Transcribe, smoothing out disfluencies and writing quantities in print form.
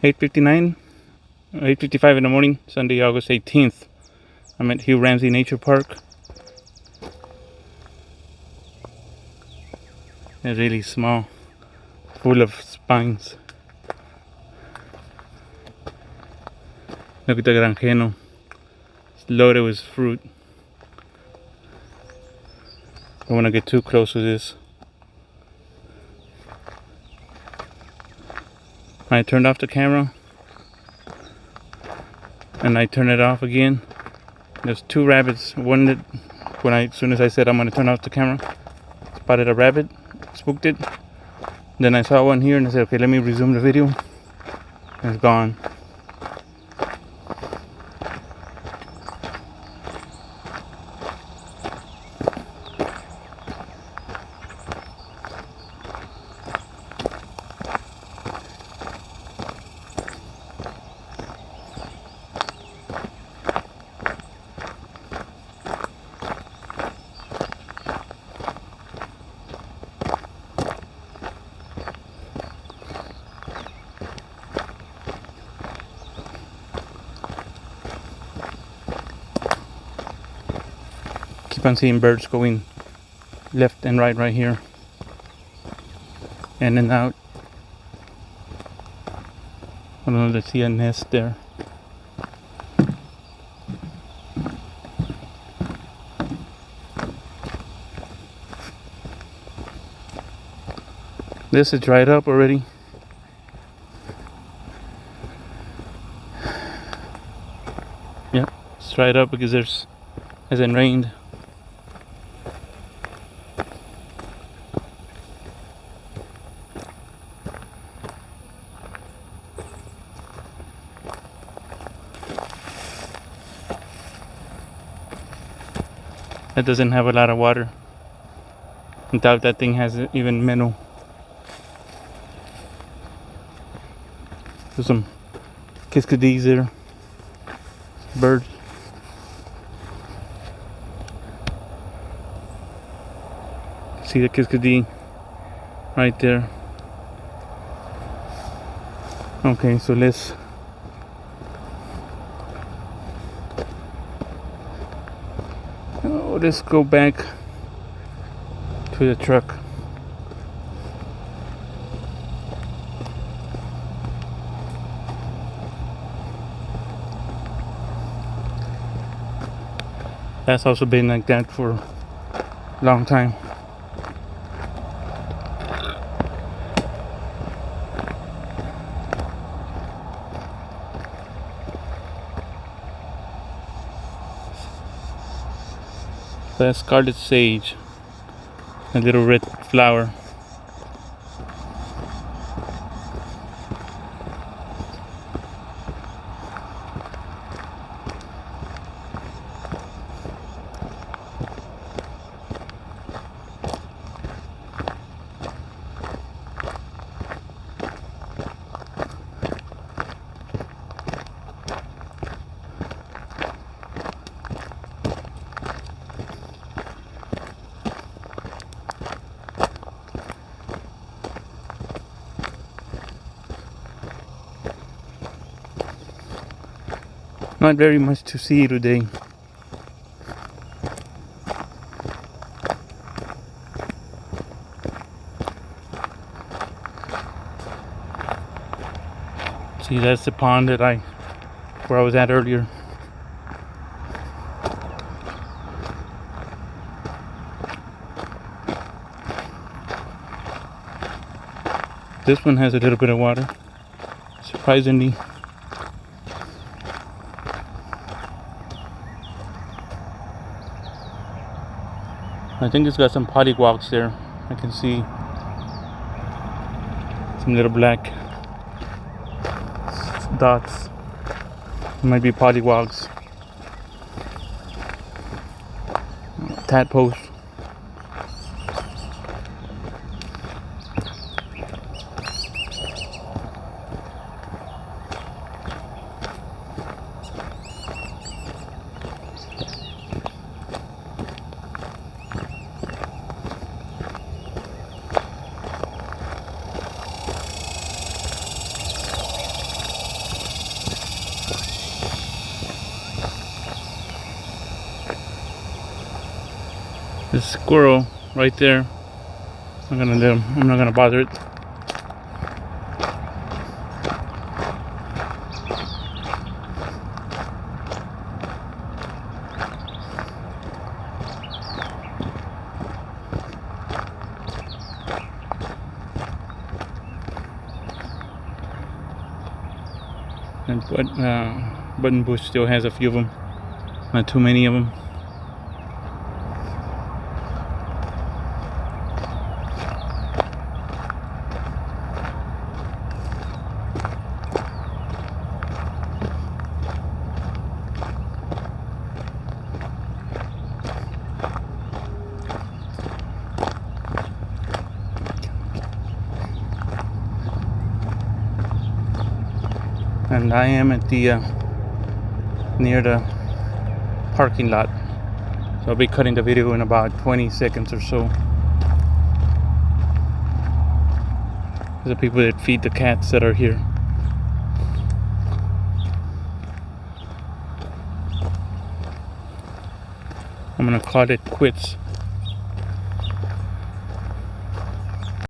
8:59, 8:55 in the morning, Sunday, August 18th. I'm at Hugh Ramsey Nature Park. It's really small, full of spines. Look at the granjeno. It's loaded with fruit. Don't want to get too close to this. I turned off the camera and I turned it off again. There's two rabbits. One that as soon as I said I'm gonna turn off the camera, spotted a rabbit, spooked it. Then I saw one here and I said, okay, let me resume the video. And it's gone. Keep on seeing birds going left and right here, in and out. I don't know if they see a nest there. This is dried up already. Yep, it's dried up because hasn't rained. That doesn't have a lot of water. I doubt that thing has even minnow. There's some kiskadees there. Birds. See the kiskadee right there. Okay, so let's go back to the truck. That's also been like that for a long time. That's scarlet sage, a little red flower. Not very much to see today. See, that's the pond where I was at earlier. This one has a little bit of water, surprisingly. I think it's got some pollywogs there. I can see some little black dots. It might be pollywogs. Tadpoles. This squirrel right there. I'm not gonna bother it. And button bush still has a few of them, not too many of them. And I am at the near the parking lot, so I'll be cutting the video in about 20 seconds or so. There's the people that feed the cats that are here. I'm gonna call it quits.